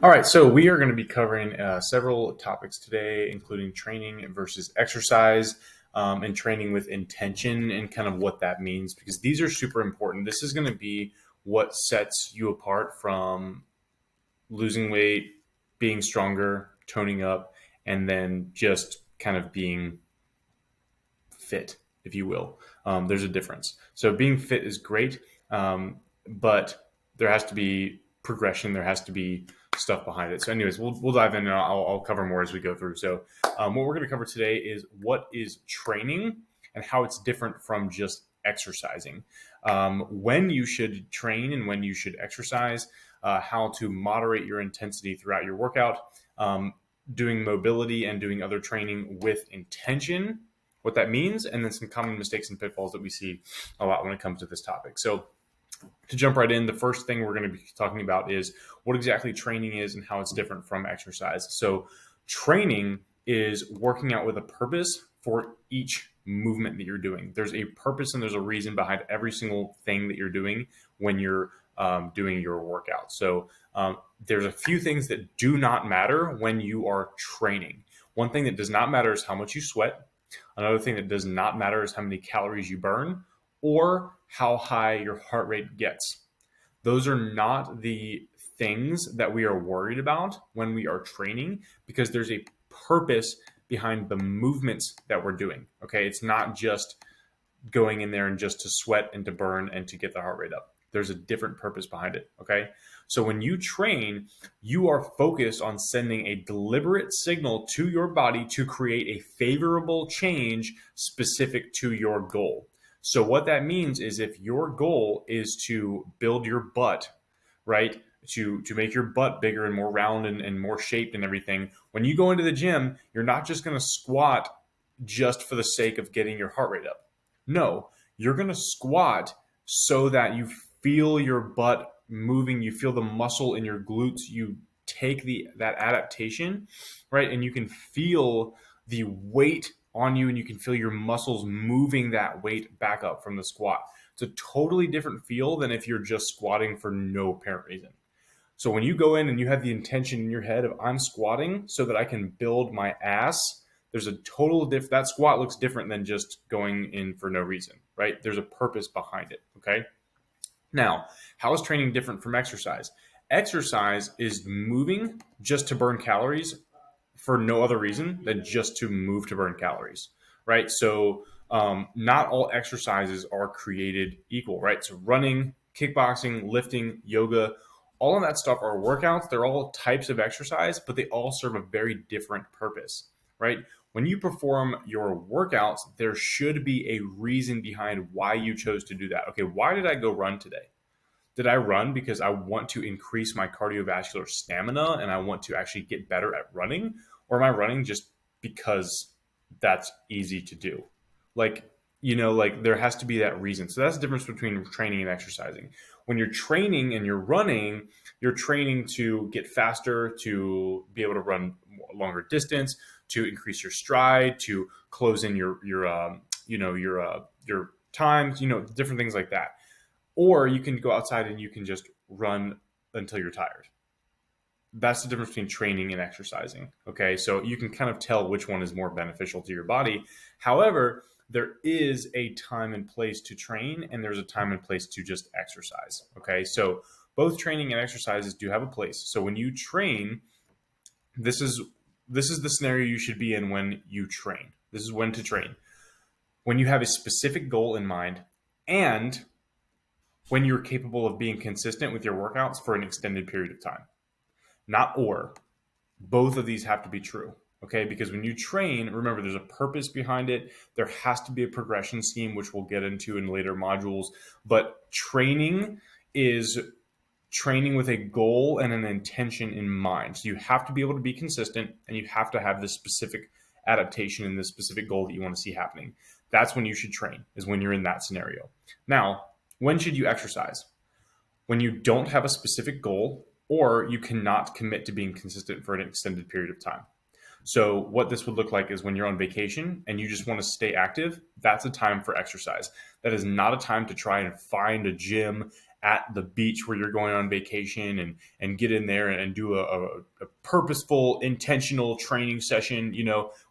All right, so we are going to be covering several topics today, including training versus exercise, and training with intention and kind of what that means, because these are super important. This is going to be what sets you apart from losing weight, being stronger, toning up, and then just kind of being fit, if you will. There's a difference. So being fit is great, but there has to be progression. There has to be stuff behind it. So, anyways, we'll dive in, and I'll cover more as we go through. So, what we're going to cover today is what is training and how it's different from just exercising. When you should train and when you should exercise. How to moderate your intensity throughout your workout. Doing mobility and doing other training with intention, what that means, and then some common mistakes and pitfalls that we see a lot when it comes to this topic. So to jump right in, the first thing we're going to be talking about is what exactly training is and how it's different from exercise. So training is working out with a purpose for each movement that you're doing. There's a purpose and there's a reason behind every single thing that you're doing when you're doing your workout. So there's a few things that do not matter when you are training. One thing that does not matter is how much you sweat. Another thing that does not matter is how many calories you burn or how high your heart rate gets. Those are not the things that we are worried about when we are training, because there's a purpose behind the movements that we're doing. Okay, it's not just going in there and just to sweat and to burn and to get the heart rate up. There's a different purpose behind it. Okay, so when you train, you are focused on sending a deliberate signal to your body to create a favorable change specific to your goal. So what that means is if your goal is to build your butt, right, to make your butt bigger and more round and more shaped and everything, when you go into the gym, you're not just going to squat just for the sake of getting your heart rate up. No, you're going to squat so that you feel your butt moving, you feel the muscle in your glutes, you take that adaptation, right, and you can feel the weight on you and you can feel your muscles moving that weight back up from the squat. It's a totally different feel than if you're just squatting for no apparent reason. So when you go in and you have the intention in your head of I'm squatting so that I can build my ass, there's a total that squat looks different than just going in for no reason, right? There's a purpose behind it, okay? Now, how is training different from exercise? Exercise is moving just to burn calories for no other reason than just to move to burn calories, right? So not all exercises are created equal, right? So running, kickboxing, lifting, yoga, all of that stuff are workouts. They're all types of exercise, but they all serve a very different purpose, right? When you perform your workouts, there should be a reason behind why you chose to do that. Okay, why did I go run today? Did I run because I want to increase my cardiovascular stamina and I want to actually get better at running? Or am I running just because that's easy to do? Like, there has to be that reason. So that's the difference between training and exercising. When you're training and you're running, you're training to get faster, to be able to run longer distance, to increase your stride, to close in your times, different things like that. Or you can go outside and you can just run until you're tired. That's the difference between training and exercising. Okay, so you can kind of tell which one is more beneficial to your body. However, there is a time and place to train, and there's a time and place to just exercise. Okay, so both training and exercises do have a place. So when you train, this is the scenario you should be in when you train. This is when to train. When you have a specific goal in mind, and when you're capable of being consistent with your workouts for an extended period of time. Not or. Both of these have to be true, okay? Because when you train, remember, there's a purpose behind it. There has to be a progression scheme, which we'll get into in later modules. But training is training with a goal and an intention in mind. So you have to be able to be consistent, and you have to have this specific adaptation and this specific goal that you want to see happening. That's when you should train, is when you're in that scenario. Now, when should you exercise? When you don't have a specific goal or you cannot commit to being consistent for an extended period of time. So what this would look like is when you're on vacation and you just want to stay active, that's a time for exercise. That is not a time to try and find a gym at the beach where you're going on vacation and get in there and do a purposeful, intentional training session.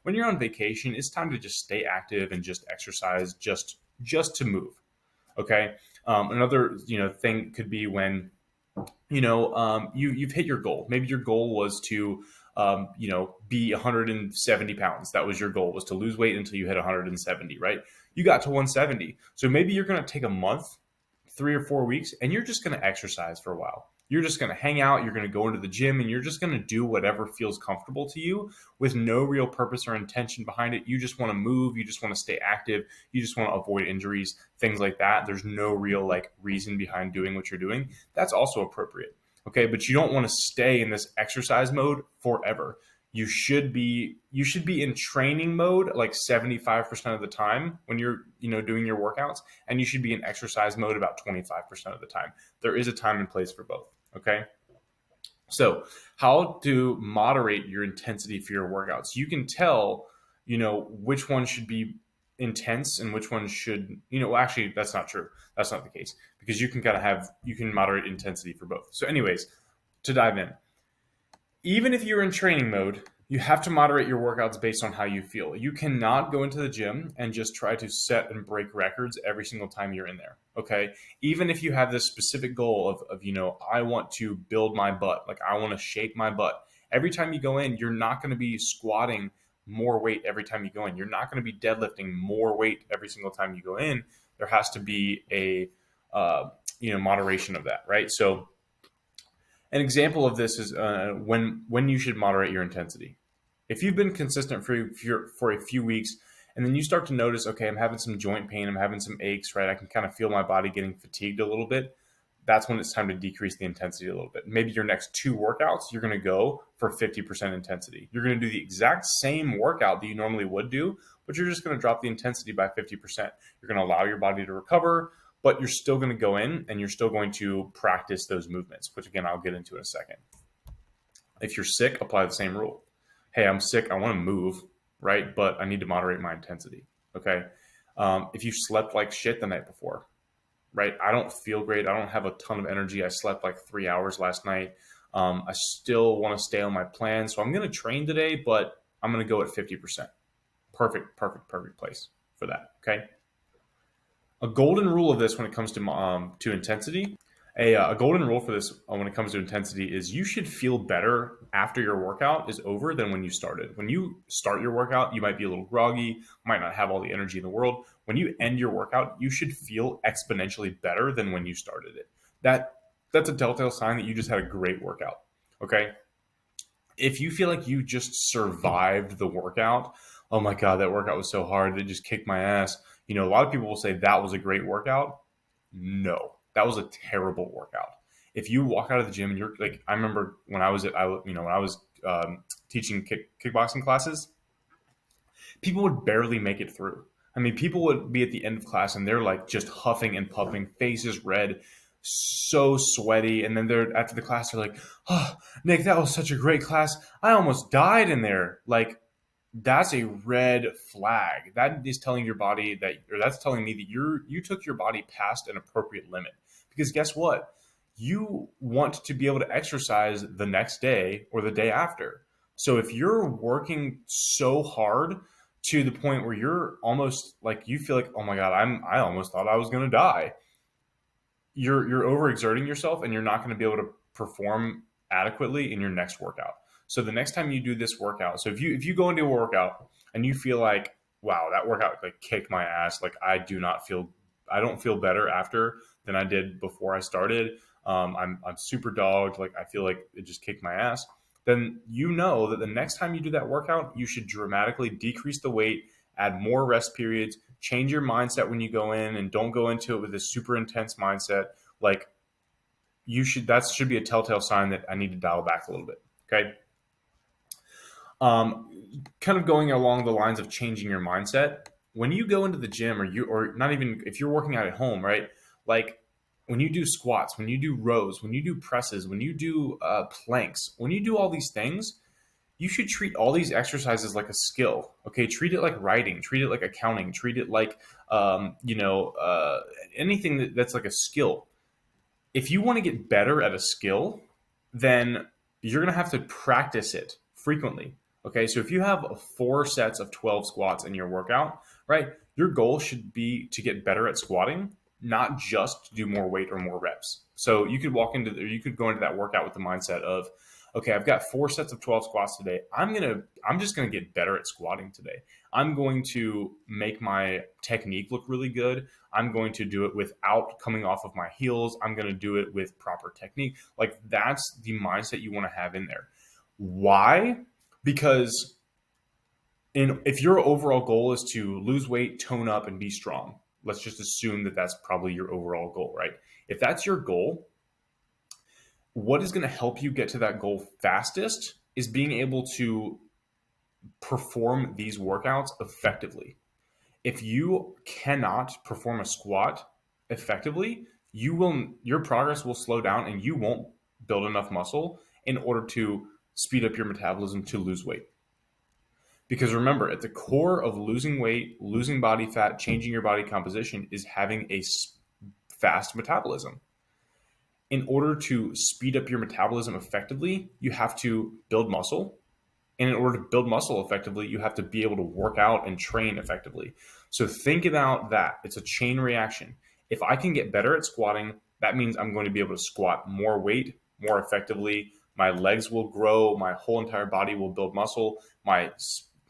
When you're on vacation, it's time to just stay active and just exercise, just to move. Okay. Another thing could be when you've hit your goal. Maybe your goal was to be 170 pounds. That was your goal, was to lose weight until you hit 170, right? You got to 170. So maybe you're going to take a month, 3 or 4 weeks, and you're just going to exercise for a while. You're just going to hang out. You're going to go into the gym and you're just going to do whatever feels comfortable to you with no real purpose or intention behind it. You just want to move. You just want to stay active. You just want to avoid injuries, things like that. There's no real reason behind doing what you're doing. That's also appropriate. Okay. But you don't want to stay in this exercise mode forever. You should be in training mode 75% of the time when you're doing your workouts, and you should be in exercise mode about 25% of the time. There is a time and place for both. Okay. So how to moderate your intensity for your workouts? You can tell which one should be intense and which one should actually that's not true. That's not the case, because you can moderate intensity for both. So anyways, to dive in, even if you're in training mode, you have to moderate your workouts based on how you feel. You cannot go into the gym and just try to set and break records every single time you're in there. Okay. Even if you have this specific goal of I want to build my butt, I want to shape my butt. Every time you go in, you're not going to be squatting more weight every time you go in. You're not going to be deadlifting more weight every single time you go in. There has to be a, moderation of that. Right. So, an example of this is when you should moderate your intensity. If you've been consistent for a few weeks, and then you start to notice, okay, I'm having some joint pain, I'm having some aches, right? I can kind of feel my body getting fatigued a little bit. That's when it's time to decrease the intensity a little bit. Maybe your next 2 workouts, you're going to go for 50% intensity. You're going to do the exact same workout that you normally would do, but you're just going to drop the intensity by 50%. You're going to allow your body to recover, but you're still going to go in and you're still going to practice those movements, which again, I'll get into in a second. If you're sick, apply the same rule. Hey, I'm sick. I want to move, right? But I need to moderate my intensity. Okay. If you slept like shit the night before, right? I don't feel great. I don't have a ton of energy. I slept 3 hours last night. I still want to stay on my plan. So I'm going to train today, but I'm going to go at 50%. Perfect place for that. Okay. A golden rule of this when it comes to intensity, a golden rule for this when it comes to intensity is you should feel better after your workout is over than when you started. When you start your workout, you might be a little groggy, might not have all the energy in the world. When you end your workout, you should feel exponentially better than when you started it. That's a telltale sign that you just had a great workout. Okay. If you feel like you just survived the workout, oh my God, that workout was so hard, it just kicked my ass. A lot of people will say that was a great workout. No, that was a terrible workout. If you walk out of the gym and you're I remember when I was teaching kickboxing classes, people would barely make it through. I mean, people would be at the end of class and they're just huffing and puffing, faces red, so sweaty. And then they're after the class, they're like, "Oh, Nick, that was such a great class. I almost died in there." That's a red flag. That is telling your body that's telling me that you took your body past an appropriate limit. Because guess what? You want to be able to exercise the next day or the day after. So if you're working so hard to the point where you're almost you feel like, oh my God, I almost thought I was going to die. You're overexerting yourself and you're not going to be able to perform adequately in your next workout. So the next time you do this workout, so if you go into a workout and you feel like, wow, that workout kicked my ass, I don't feel better after than I did before I started. I'm super dogged. I feel like it just kicked my ass. Then that the next time you do that workout, you should dramatically decrease the weight, add more rest periods, change your mindset when you go in, and don't go into it with this super intense mindset. That should be a telltale sign that I need to dial back a little bit. Okay. Kind of going along the lines of changing your mindset, when you go into the gym or not even if you're working out at home, right? When you do squats, when you do rows, when you do presses, when you do planks, when you do all these things, you should treat all these exercises like a skill. Okay, treat it like writing, treat it like accounting, treat it like anything that's like a skill. If you want to get better at a skill, then you're going to have to practice it frequently. Okay, so if you have 4 sets of 12 squats in your workout, right, your goal should be to get better at squatting, not just to do more weight or more reps. So you could you could go into that workout with the mindset of, okay, I've got 4 sets of 12 squats today. I'm just gonna get better at squatting today. I'm going to make my technique look really good. I'm going to do it without coming off of my heels. I'm going to do it with proper technique. Like that's the mindset you want to have in there. Why? Because if your overall goal is to lose weight, tone up, and be strong, let's just assume that that's probably your overall goal, right? If that's your goal, what is going to help you get to that goal fastest is being able to perform these workouts effectively. If you cannot perform a squat effectively, your progress will slow down and you won't build enough muscle in order to speed up your metabolism to lose weight. Because remember, at the core of losing weight, losing body fat, changing your body composition is having a fast metabolism. In order to speed up your metabolism effectively, you have to build muscle. And in order to build muscle effectively, you have to be able to work out and train effectively. So think about that. It's a chain reaction. If I can get better at squatting, that means I'm going to be able to squat more weight more effectively. My legs will grow. My whole entire body will build muscle. My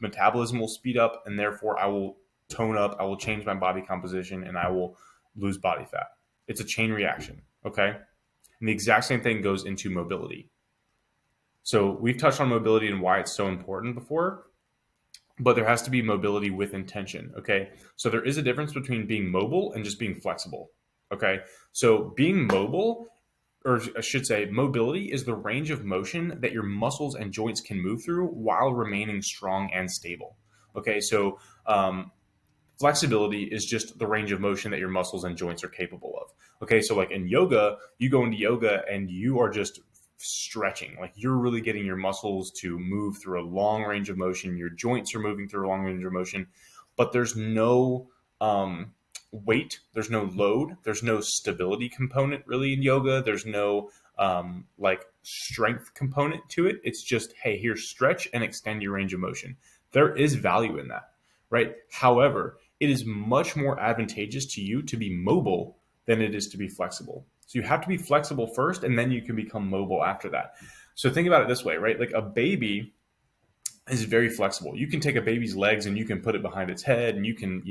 metabolism will speed up, and therefore I will tone up. I will change my body composition, and I will lose body fat. It's a chain reaction, okay? And the exact same thing goes into mobility. So we've touched on mobility and why it's so important before, but there has to be mobility with intention, okay? So there is a difference between being mobile and just being flexible, okay? So being mobile, or I should say mobility, is the range of motion that your muscles and joints can move through while remaining strong and stable, okay? So flexibility is just the range of motion that your muscles and joints are capable of, okay? So like in yoga, you go into yoga and you are just stretching, like you're really getting your muscles to move through a long range of motion. Your joints are moving through a long range of motion, but there's no weight, there's no load, there's no stability component really in yoga. There's no like strength component to it. It's just, hey, here, stretch and extend your range of motion. There is value in that, right? However, it is much more advantageous to you to be mobile than it is to be flexible. So you have to be flexible first, and then you can become mobile after that. So think about it this way, right? Like a baby is very flexible. You can take a baby's legs and you can put it behind its head, and you can,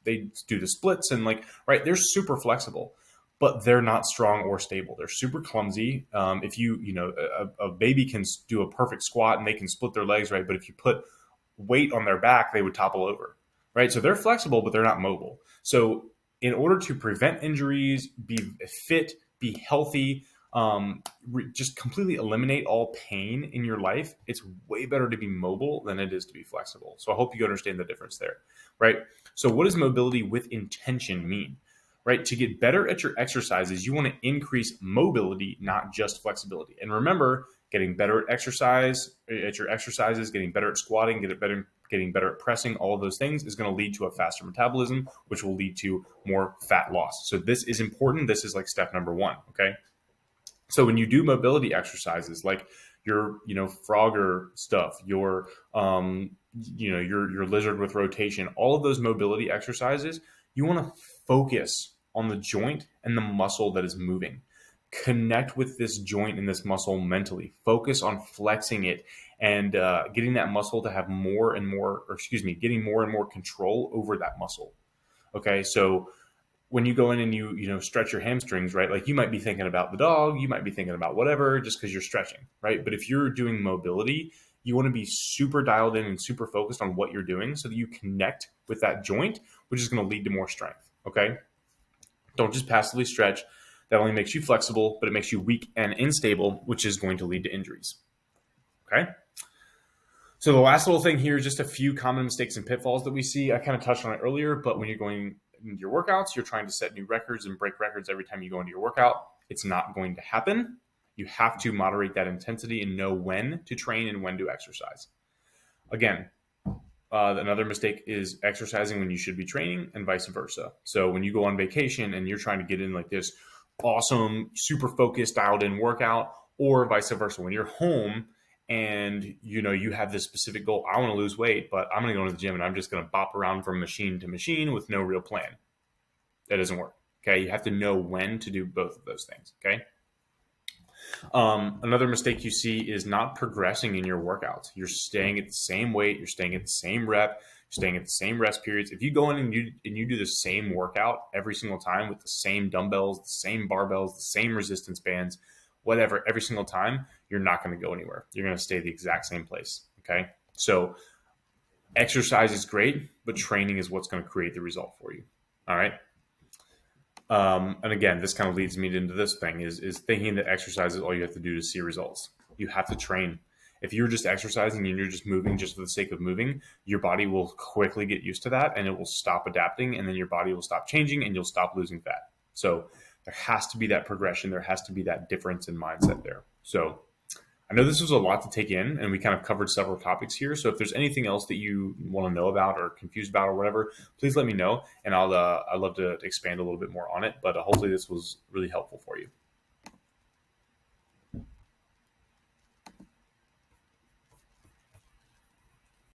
they do the splits and like, right? They're super flexible, but they're not strong or stable. They're super clumsy. If a baby can do a perfect squat and they can split their legs, right? But if you put weight on their back, they would topple over, right? So they're flexible, but they're not mobile. So in order to prevent injuries, be fit, be healthy, just completely eliminate all pain in your life, it's way better to be mobile than it is to be flexible. So I hope you understand the difference there, right? So what does mobility with intention mean, right? To get better at your exercises, you want to increase mobility, not just flexibility. And remember, getting better at your exercises, getting better at squatting, getting better at pressing, all of those things is going to lead to a faster metabolism, which will lead to more fat loss. So this is important. This is like step number 1, okay? So when you do mobility exercises, like your, Frogger stuff, your lizard with rotation, all of those mobility exercises, you want to focus on the joint and the muscle that is moving. Connect with this joint and this muscle mentally. Focus on flexing it and getting that muscle to have getting more and more control over that muscle. Okay, so when you go in and you stretch your hamstrings, right? Like you might be thinking about the dog, you might be thinking about whatever, just because you're stretching, right? But if you're doing mobility, you want to be super dialed in and super focused on what you're doing so that you connect with that joint, which is going to lead to more strength. Okay, don't just passively stretch. That only makes you flexible, but it makes you weak and unstable, which is going to lead to injuries. Okay. So the last little thing here is just a few common mistakes and pitfalls that we see. I kind of touched on it earlier, but when you're going into your workouts, you're trying to set new records and break records every time you go into your workout. It's not going to happen. You have to moderate that intensity and know when to train and when to exercise. Again, another mistake is exercising when you should be training and vice versa. So when you go on vacation and you're trying to get in like this awesome, super focused, dialed in workout, or vice versa, when you're home and you have this specific goal, I want to lose weight, but I'm going to go to the gym and I'm just going to bop around from machine to machine with no real plan. That doesn't work. Okay. You have to know when to do both of those things. Okay. Another mistake you see is not progressing in your workouts. You're staying at the same weight, you're staying at the same rep, you're staying at the same rest periods. If you go in and you do the same workout every single time with the same dumbbells, the same barbells, the same resistance bands, whatever, every single time, you're not going to go anywhere. You're going to stay the exact same place. Okay. So exercise is great, but training is what's going to create the result for you. All right. And again, this kind of leads me into this thing is thinking that exercise is all you have to do to see results. You have to train. If you're just exercising and you're just moving just for the sake of moving, your body will quickly get used to that and it will stop adapting, and then your body will stop changing and you'll stop losing fat. So there has to be that progression. There has to be that difference in mindset there. So I know this was a lot to take in, and we kind of covered several topics here. So if there's anything else that you want to know about or confused about or whatever, please let me know, and I'd love to expand a little bit more on it. But hopefully this was really helpful for you.